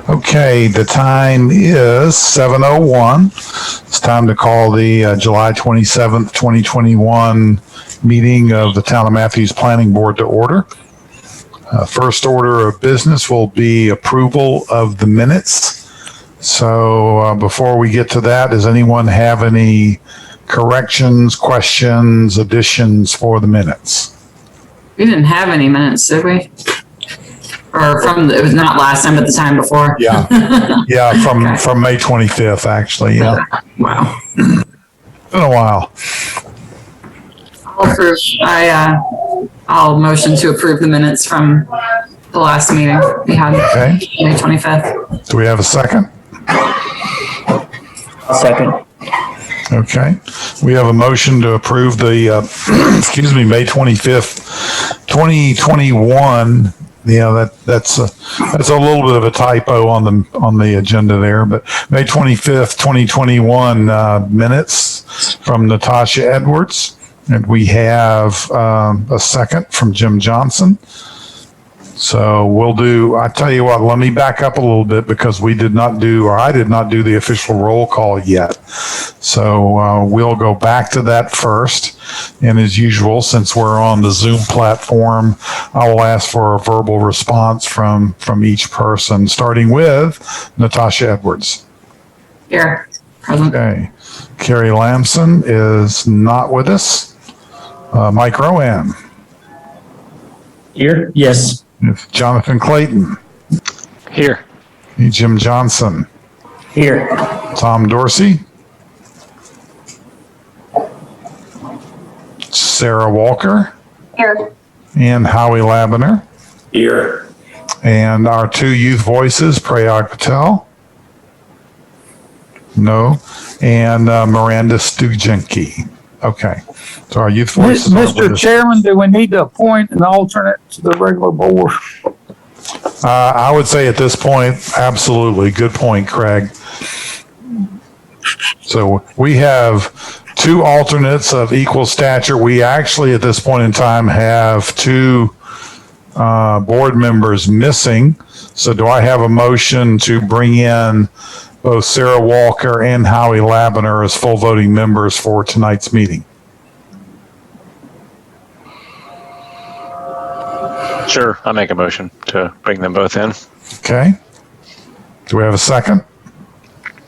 Okay, the time is 7:01. It's time to call the July 27th, 2021 meeting of the Town of Matthews Planning Board to order. First order of business will be approval of the minutes. So before we get to that, does anyone have any corrections, questions, additions for the minutes? We didn't have any minutes, did we? Or it was not last time, but the time before. Yeah, from May 25th, actually. Yeah. Wow. Been a while. I'll approve. I'll motion to approve the minutes from the last meeting we had, Okay. May 25th. Do we have a second? Second. Okay. We have a motion to approve the, May 25th, 2021. Yeah, that's a little bit of a typo on the agenda there, but May 25th, 2021 minutes from Natasha Edwards. And we have a second from Jim Johnson. So I tell you what, let me back up a little bit because I did not do the official roll call yet. So we'll go back to that first. And as usual, since we're on the Zoom platform, I will ask for a verbal response from each person, starting with Natasha Edwards. Here, present. Okay. Carrie Lamson is not with us. Mike Rowan. Here? Yes. Jonathan Clayton. Here. Jim Johnson. Here. Tom Dorsey. Sarah Walker. Here. And Howie Labiner. Here. And our two youth voices, Prayag Patel. No. And Miranda Stujenki. Okay. So our youth voices. Mr. Chairman, do we need to appoint an alternate to the regular board? I would say at this point, absolutely. Good point, Craig. So we have two alternates of equal stature. We actually, at this point in time, have two board members missing. So do I have a motion to bring in both Sarah Walker and Howie Labiner as full voting members for tonight's meeting? Sure, I'll make a motion to bring them both in. Okay. Do we have a second?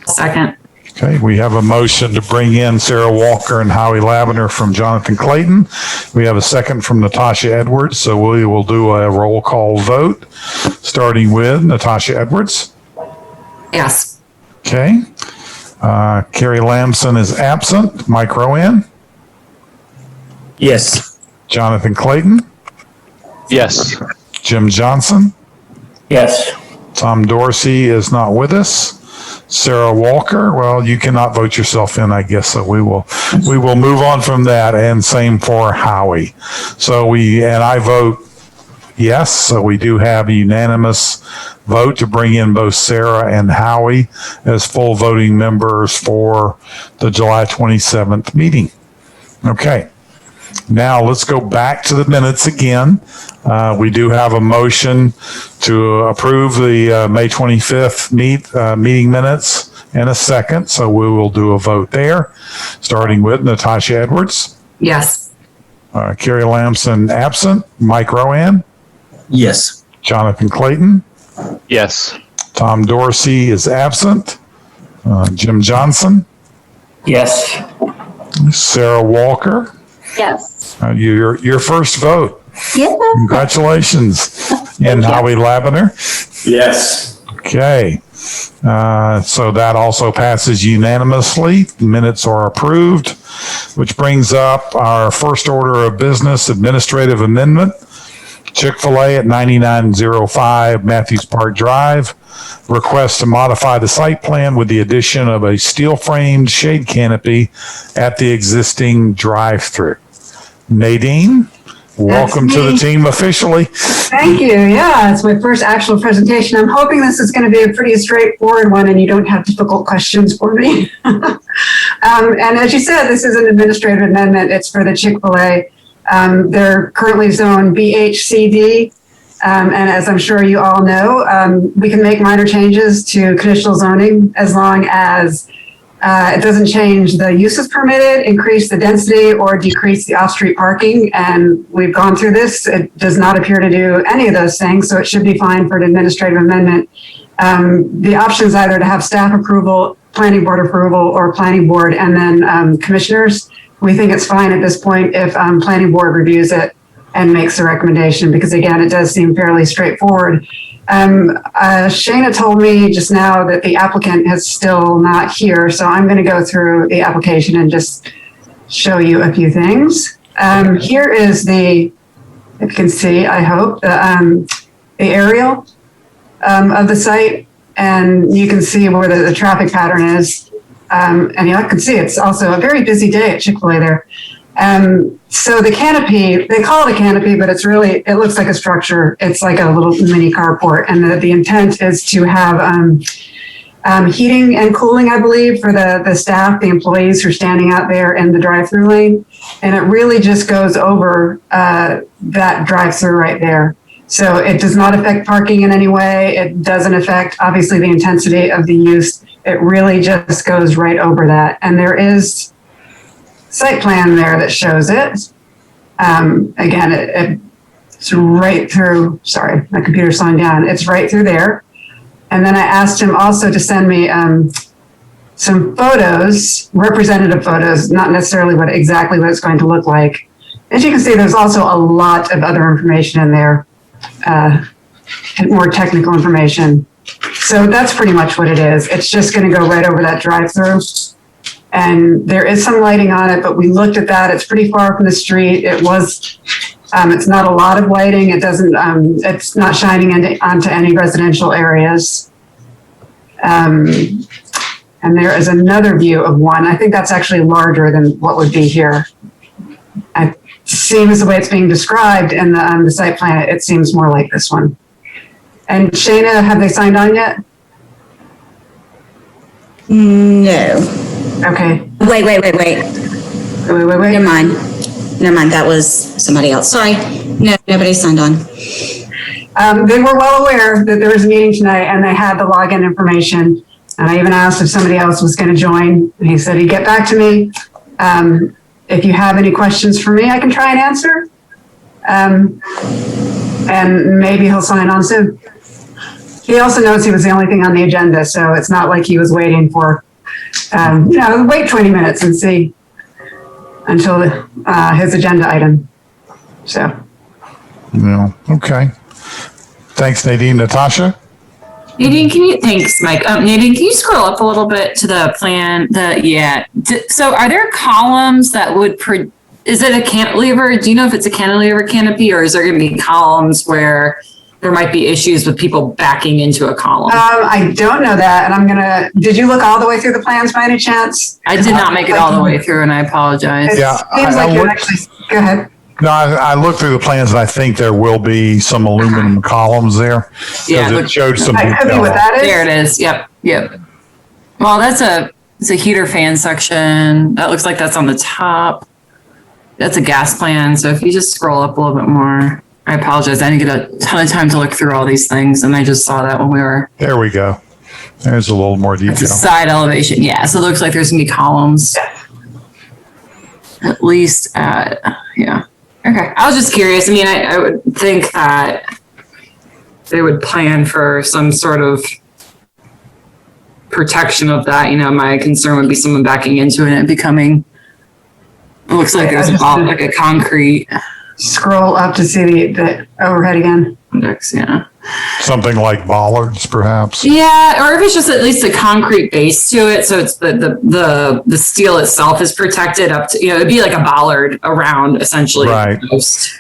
Second. Okay, we have a motion to bring in Sarah Walker and Howie Labiner from Jonathan Clayton. We have a second from Natasha Edwards, so we will do a roll call vote, starting with Natasha Edwards. Yes. Okay. Carrie Lamson is absent. Mike Rowan. Yes. Jonathan Clayton. Yes. Jim Johnson. Yes. Tom Dorsey is not with us. Sarah Walker, well, you cannot vote yourself in, I guess, so we will move on from that, and same for Howie. So I vote yes, so we do have a unanimous vote to bring in both Sarah and Howie as full voting members for the July 27th meeting. Okay. Now let's go back to the minutes again. We do have a motion to approve the May 25th meeting minutes and a second. So we will do a vote there, starting with Natasha Edwards. Yes. Carrie Lamson absent. Mike Rowan. Yes. Jonathan Clayton. Yes. Tom Dorsey is absent. Jim Johnson. Yes. Sarah Walker. Yes. Your first vote. Yeah. Congratulations. And Howie Labiner. Yes. Okay. So that also passes unanimously. The minutes are approved, which brings up our first order of business, administrative amendment. ChickFilA at 9905 Matthews Park Drive. Request to modify the site plan with the addition of a steel-framed shade canopy at the existing drive-through. Nadine, welcome to the team officially. Thank you. Yeah, it's my first actual presentation. I'm hoping this is going to be a pretty straightforward one and you don't have difficult questions for me. And as you said, this is an administrative amendment. It's for the ChickFilA. They're currently zoned BHCD. And as I'm sure you all know, we can make minor changes to conditional zoning as long as it doesn't change the uses permitted, increase the density, or decrease the off-street parking. And we've gone through this. It does not appear to do any of those things, so it should be fine for an administrative amendment. The option is either to have staff approval, planning board approval, or planning board and then commissioners. We think it's fine at this point if planning board reviews it and makes a recommendation, because again, it does seem fairly straightforward. Shayna told me just now that the applicant is still not here, so I'm going to go through the application and just show you a few things. Here is if you can see, I hope, the aerial of the site, and you can see where the traffic pattern is. And you can see it's also a very busy day at ChickFilA there. So the canopy, they call it a canopy, but it looks like a structure. It's like a little mini carport. And the intent is to have heating and cooling, I believe, for the staff, the employees who are standing out there in the drive-through lane. And it really just goes over that drive-through right there. So it does not affect parking in any way. It doesn't affect, obviously, the intensity of the use. It really just goes right over that. And there is site plan there that shows it. Again, it's right through, sorry, my computer's slowing down. It's right through there. And then I asked him also to send me some photos, representative photos, not necessarily exactly what it's going to look like. As you can see, there's also a lot of other information in there, more technical information. So that's pretty much what it is. It's just going to go right over that drive-through. And there is some lighting on it, but we looked at that. It's pretty far from the street. It's not a lot of lighting. It's not shining onto any residential areas. And there is another view of one. I think that's actually larger than what would be here. It seems the way it's being described in the site plan, it seems more like this one. And Shayna, have they signed on yet? No. Okay. Wait. Wait. Never mind. That was somebody else. Sorry. No, nobody signed on. They were well aware that there was a meeting tonight and they had the login information. And I even asked if somebody else was going to join. And he said he'd get back to me. If you have any questions for me, I can try and answer. And maybe he'll sign on soon. He also knows he was the only thing on the agenda, so it's not like he was waiting for, wait 20 minutes and see until his agenda item. So. Yeah. Okay. Thanks, Nadine. Natasha? Nadine, thanks, Mike. Nadine, can you scroll up a little bit to the plan? So are there columns that would, is it a cantilever? Do you know if it's a cantilever canopy, or is there going to be columns where there might be issues with people backing into a column? I don't know that. And did you look all the way through the plans by any chance? I did not make it all the way through, and I apologize. Yeah, Seems like you're actually, go ahead. No, I looked through the plans and I think there will be some aluminum columns there. Yeah, It showed some That could be detail. what that is. There it is. Yep. Well, it's a heater fan section. That looks like that's on the top. That's a gas plan. So if you just scroll up a little bit more, I apologize. I didn't get a ton of time to look through all these things, and I just saw that when we were. There we go. There's a little more detail. It's a side elevation. Yeah. So it looks like there's gonna be columns. At least yeah. Okay. I was just curious. I mean, I would think that they would plan for some sort of protection of that. My concern would be someone backing into it and becoming, it looks like there's like a concrete Scroll up to see the overhead again. index. Yeah. Something like bollards, perhaps. Yeah. Or if it's just at least a concrete base to it. So it's the steel itself is protected up to, it'd be like a bollard around essentially. Right.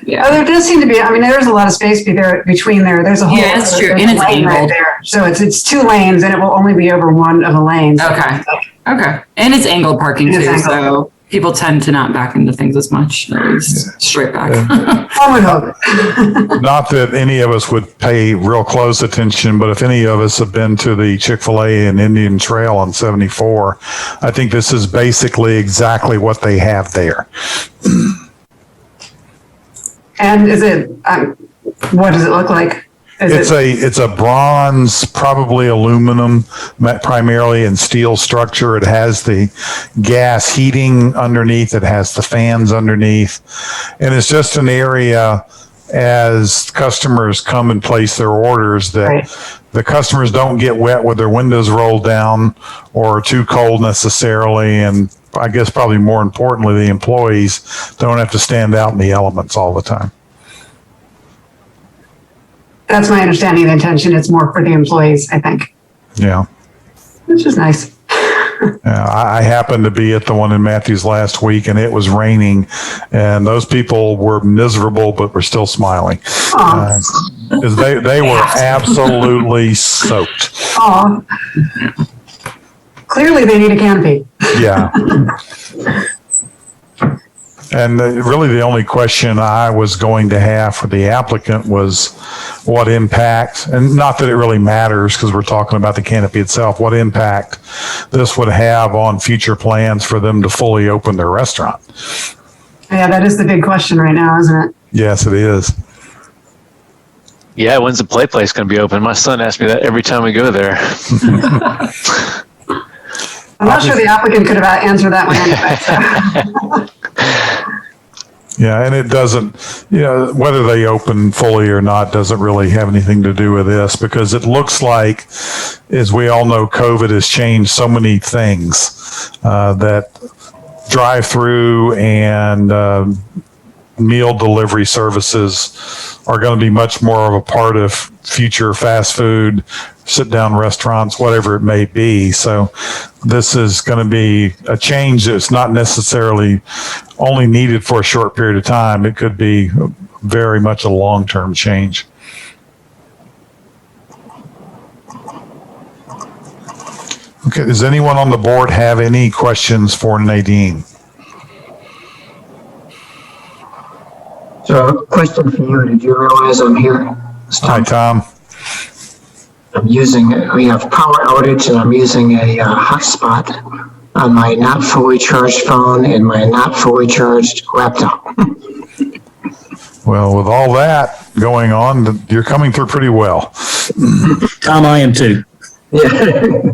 Yeah. There does seem to be, there's a lot of space between there. There's a whole. Yeah, it's true. there's And a it's lane right angled. there. So it's 2 lanes and it will only be over one of the lanes. Okay. And it's angled parking It is too. angled. So people tend to not back into things as much, at least straight back. I would hope. Not that any of us would pay real close attention, but if any of us have been to the ChickFilA and Indian Trail on 74, I think this is basically exactly what they have there. And is it, What does it look like? It's a bronze, probably aluminum, primarily in steel structure. It has the gas heating underneath. It has the fans underneath. And it's just an area as customers come and place their orders that Right. the customers don't get wet with their windows rolled down or too cold necessarily. And I guess probably more importantly, the employees don't have to stand out in the elements all the time. That's my understanding of the intention. It's more for the employees, I think, Yeah. which is nice. I happened to be at the one in Matthews last week, and it was raining, and those people were miserable, but were still smiling. 'Cause they were absolutely soaked. Aw. Clearly, they need a canopy. Yeah. And really the only question I was going to have for the applicant was what impact, and not that it really matters because we're talking about the canopy itself, what impact this would have on future plans for them to fully open their restaurant. Yeah, that is the big question right now, isn't it? Yes, it is. Yeah, when's the play place going to be open? My son asks me that every time we go there. I'm not sure the applicant could have answered that one anyway. So. Yeah, and it doesn't, whether they open fully or not doesn't really have anything to do with this because it looks like, as we all know, COVID has changed so many things that drive-through and meal delivery services are going to be much more of a part of future fast food, sit-down restaurants, whatever it may be. So this is going to be a change that's not necessarily only needed for a short period of time. It could be very much a long-term change. Okay, does anyone on the board have any questions for Nadine? So, question for you. Did you realize I'm here? Hi, Tom. We have power outage and I'm using a hotspot on my not fully charged phone and my not fully charged laptop. Well, with all that going on, you're coming through pretty well. Tom, I am too. Yeah.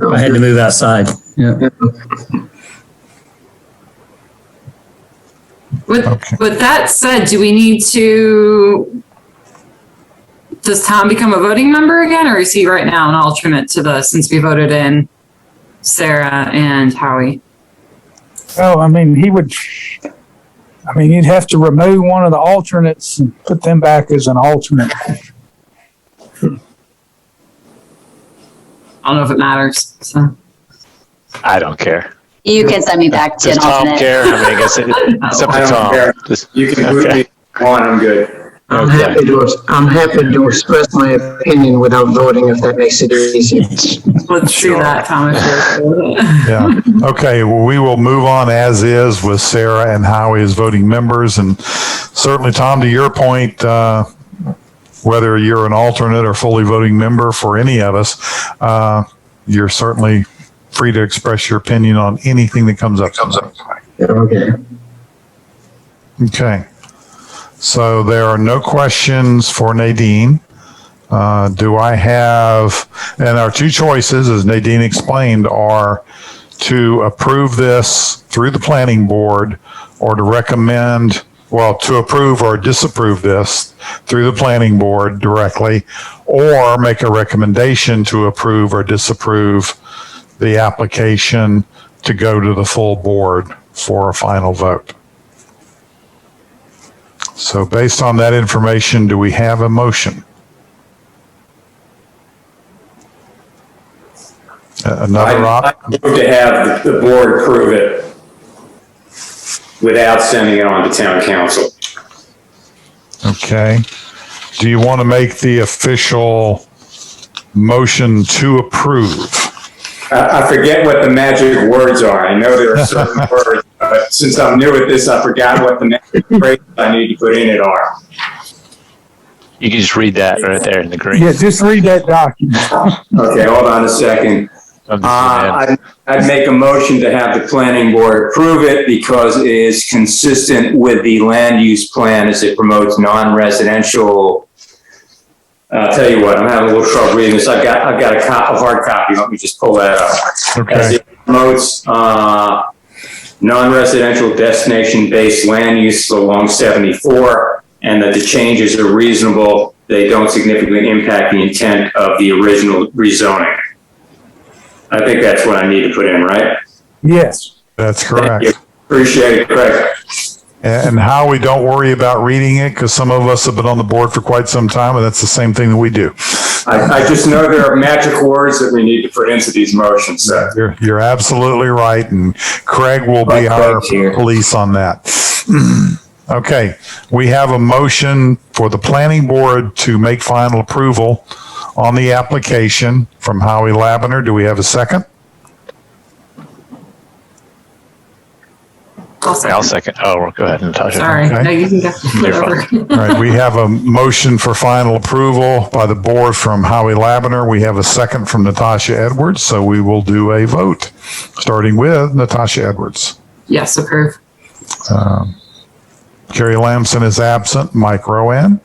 I had to move outside. Yeah. With that said, do we need to, does Tom become a voting member again, or is he right now an alternate to the, since we voted in Sarah and Howie? Oh, I mean, you'd have to remove one of the alternates and put them back as an alternate. I don't know if it matters, so. I don't care. You can send me back to Does an Tom alternate. care? I mean, I guess it's up to I don't Tom. care. Just- You can move me on, I'm good. I'm Okay. happy to express my opinion without voting if that makes it easier. Let's do that, Thomas. Yeah. Okay. Well, we will move on as is with Sarah and Howie as voting members. And certainly, Tom, to your point, whether you're an alternate or fully voting member for any of us, you're certainly free to express your opinion on anything that comes up. Okay. Okay. So there are no questions for Nadine. Do I have, and our two choices, as Nadine explained, are to approve this through the planning board or to recommend, well, to approve or disapprove this through the planning board directly, or make a recommendation to approve or disapprove the application to go to the full board for a final vote. So based on that information, do we have a motion? Another I move to have the board approve it without sending it on to town council. Okay. Do you want to make the official motion to approve? I forget what the magic words are. I know there are certain words, but since I'm new at this, I forgot what the magic phrases I need to put in it are. You can just read that right there in the green. Yeah, just read that document. Okay, hold on a second. I'd make a motion to have the planning board approve it because it is consistent with the land use plan as it promotes non-residential I'll tell you what, I'm having a little trouble reading this. I've got a hard copy. Let me just pull that up. Okay. As it promotes non-residential destination-based land use along 74, and that the changes are reasonable. They don't significantly impact the intent of the original rezoning. I think that's what I need to put in, right? Yes. That's Thank correct. you. Appreciate it, Craig. And how we don't worry about reading it, because some of us have been on the board for quite some time, and that's the same thing that we do. I just know there are magic words that we need to put into these motions. So. You're absolutely right, and Craig will be our police on that. Okay, we have a motion for the planning board to make final approval on the application from Howie Labiner. Do we have a second? I'll second. Oh, go ahead, Natasha. Sorry. Okay. No, you can go. You're All right, we have a motion for final approval by the board from Howie Labiner. We have a second from Natasha Edwards, so we will do a vote, starting with Natasha Edwards. Yes, approve. Carrie Lamson is absent. Mike Rowan,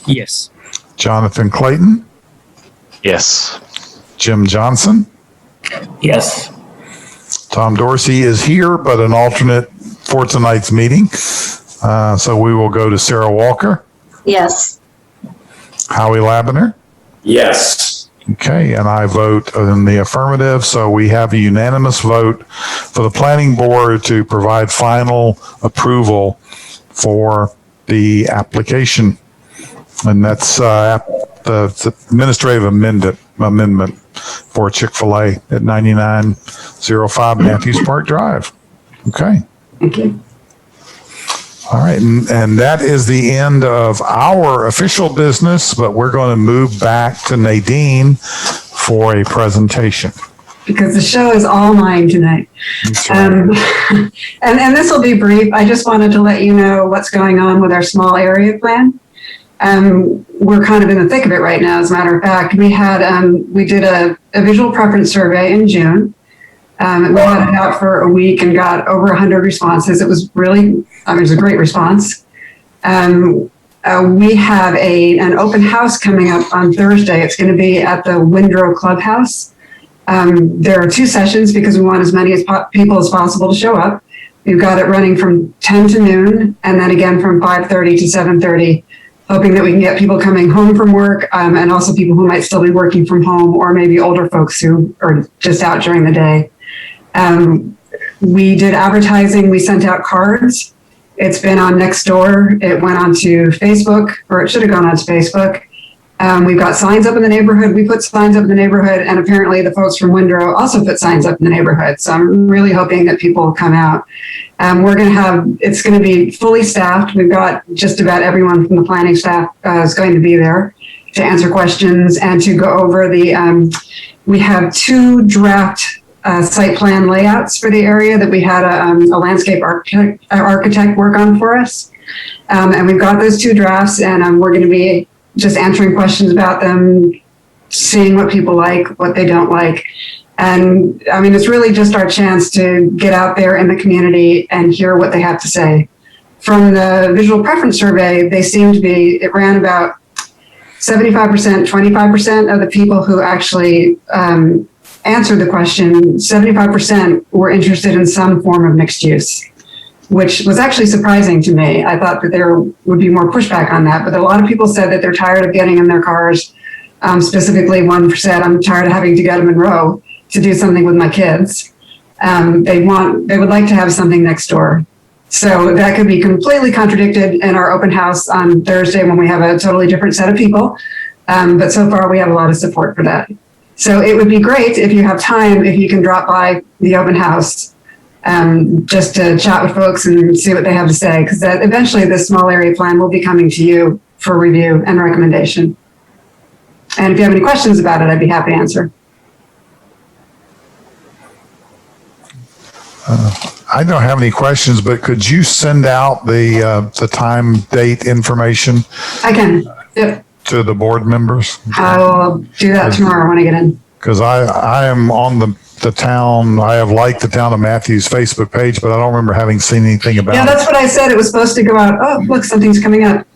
Yes. Jonathan Clayton, Yes. Jim Johnson. Yes. Tom Dorsey is here, but an alternate for tonight's meeting. So we will go to Sarah Walker, Yes. Howie Labiner. Yes. Okay, and I vote in the affirmative. So we have a unanimous vote for the planning board to provide final approval for the application. And that's the administrative amendment for ChickFilA at 9905 Matthews Park Drive. Okay. Thank you. All right. And that is the end of our official business, but we're going to move back to Nadine for a presentation. Because the show is all mine tonight. And this will be brief. I just wanted to let you know what's going on with our small area plan. We're kind of in the thick of it right now. As a matter of fact, we did a visual preference survey in June. We had it out for a week and got over 100 responses. It was really, it was a great response. We have an open house coming up on Thursday. It's going to be at the Windrow Clubhouse. There are 2 sessions because we want as many people as possible to show up. We've got it running from 10 to noon and then again from 5:30 to 7:30, hoping that we can get people coming home from work and also people who might still be working from home or maybe older folks who are just out during the day. We did advertising. We sent out cards. It's been on Nextdoor. It went on to Facebook, or it should have gone on to Facebook. We've got signs up in the neighborhood. We put signs up in the neighborhood, and apparently the folks from Windrow also put signs up in the neighborhood. So I'm really hoping that people will come out. It's going to be fully staffed. We've got just about everyone from the planning staff is going to be there to answer questions and to go over we have 2 draft site plan layouts for the area that we had a landscape architect work on for us. And we've got those 2 drafts, and we're going to be just answering questions about them, seeing what people like, what they don't like. And it's really just our chance to get out there in the community and hear what they have to say. From the visual preference survey, it ran about 75%, 25% of the people who actually answered the question, 75% were interested in some form of mixed use, which was actually surprising to me. I thought that there would be more pushback on that, but a lot of people said that they're tired of getting in their cars. Specifically, one said, I'm tired of having to go to Monroe to do something with my kids. They would like to have something next door. So that could be completely contradicted in our open house on Thursday when we have a totally different set of people. But so far we have a lot of support for that. So it would be great if you have time, if you can drop by the open house just to chat with folks and see what they have to say, because eventually this small area plan will be coming to you for review and recommendation. And if you have any questions about it, I'd be happy to answer. I don't have any questions, but could you send out the time, date information I can. Yep. to the board members? I will do that tomorrow when I get in. Because I am on the town, I have liked the Town of Matthews Facebook page, but I don't remember having seen anything about Yeah, it. that's what I said. It was supposed to go out. Oh, look, something's coming up.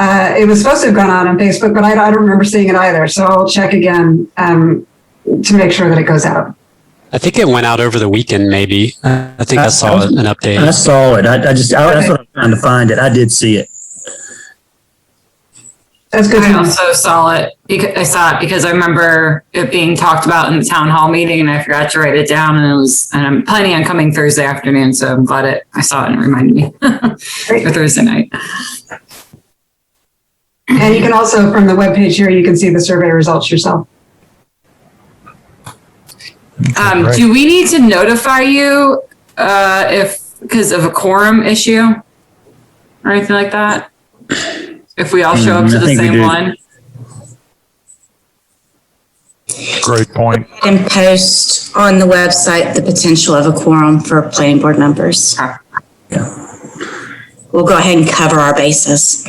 It was supposed to have gone out on Facebook, but I don't remember seeing it either. So I'll check again to make sure that it goes out. I think it went out over the weekend, maybe. I think I saw an update. I saw it. That's what I'm trying to find it. I did see it. That's good to I know. also saw it. I saw it because I remember it being talked about in the town hall meeting, and I forgot to write it down. And I'm planning on coming Thursday afternoon, so I'm glad I saw it and it reminded me for Thursday night. And you can also, from the webpage here, you can see the survey results yourself. Great. Do we need to notify you because of a quorum issue or anything like that? If we all show up to I the think we same do. one? Great point. And post on the website the potential of a quorum for planning board members. We'll go ahead and cover our bases.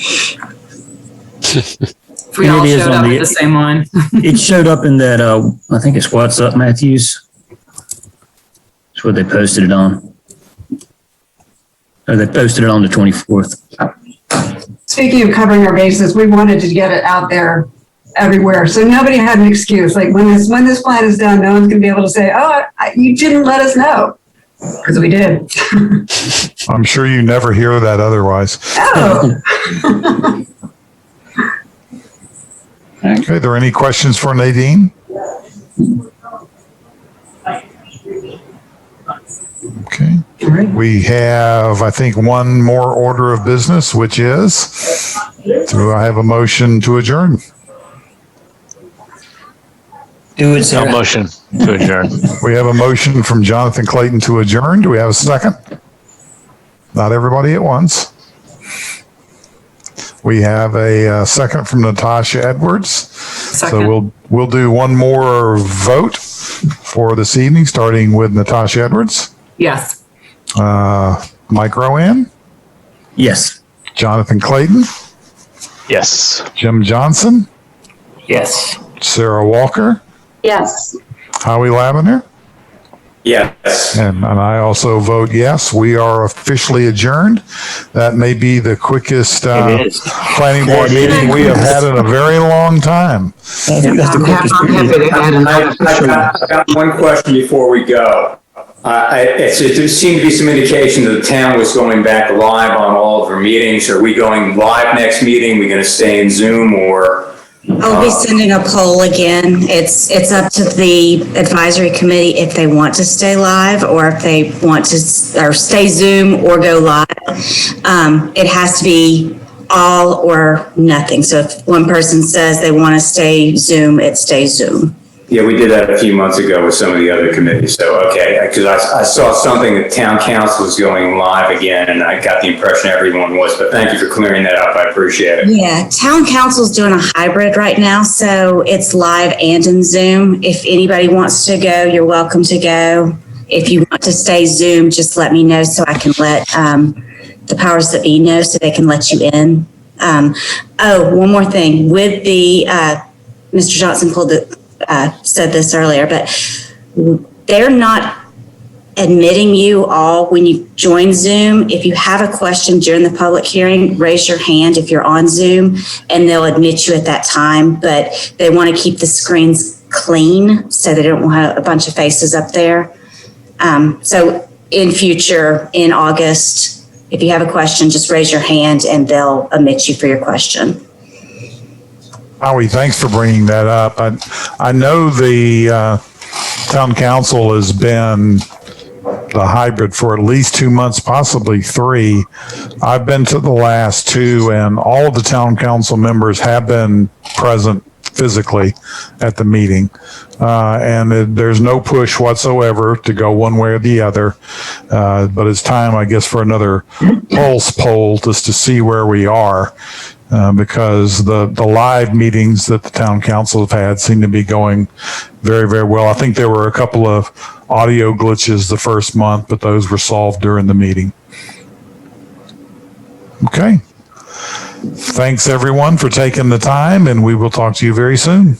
If we And all it is showed on up the- at the same one. It showed up in that, I think it's What's Up, Matthews. That's what they posted it on. Or they posted it on the 24th. Speaking of covering our bases, we wanted to get it out there everywhere. So nobody had an excuse. Like when this plan is done, no one's going to be able to say, oh, you didn't let us know. Because we did. I'm sure you never hear that otherwise. Oh. Okay, are there any questions for Nadine? Okay. We have, I think, one more order of business, which is, do I have a motion to adjourn? Do it, No Sarah. motion to adjourn. We have a motion from Jonathan Clayton to adjourn. Do we have a second? Not everybody at once. We have a second from Natasha Edwards. Second. So we'll do one more vote for this evening, starting with Natasha Edwards, Yes. Mike Rowan, Yes. Jonathan Clayton, Yes. Jim Johnson, Yes. Sarah Walker, Yes. Howie Lavender, Yes. and I also vote yes. We are officially adjourned. That may be the quickest It is. planning board That is. meeting we have had in a very long time. I think that's the I'm quickest. happy to add another I got one question before we go. There seemed to be some indication that the town was going back live on all of our meetings. Are we going live next meeting? We going to stay in Zoom or? I'll be sending a poll again. It's up to the advisory committee if they want to stay live or if they want to or stay Zoom or go live. It has to be all or nothing. So if one person says they want to stay Zoom, it stays Zoom. Yeah, we did that a few months ago with some of the other committees. So, okay, because I saw something that town council was going live again, and I got the impression everyone was, but thank you for clearing that up. I appreciate it. Yeah, town council's doing a hybrid right now, so it's live and in Zoom. If anybody wants to go, you're welcome to go. If you want to stay Zoom, just let me know so I can let the powers that be know so they can let you in. One more thing. With the, Mr. Johnson said this earlier, but they're not admitting you all when you join Zoom. If you have a question during the public hearing, raise your hand if you're on Zoom and they'll admit you at that time, but they want to keep the screens clean so they don't want a bunch of faces up there. So in future, in August, if you have a question, just raise your hand and they'll admit you for your question. Howie, thanks for bringing that up. I know the town council has been the hybrid for at least 2 months, possibly 3. I've been to the last 2, and all of the town council members have been present physically at the meeting. And there's no push whatsoever to go one way or the other. But it's time, I guess, for another pulse poll just to see where we are. Because the live meetings that the town council have had seem to be going very, very well. I think there were a couple of audio glitches the first month, but those were solved during the meeting. Okay. Thanks, everyone, for taking the time, and we will talk to you very soon.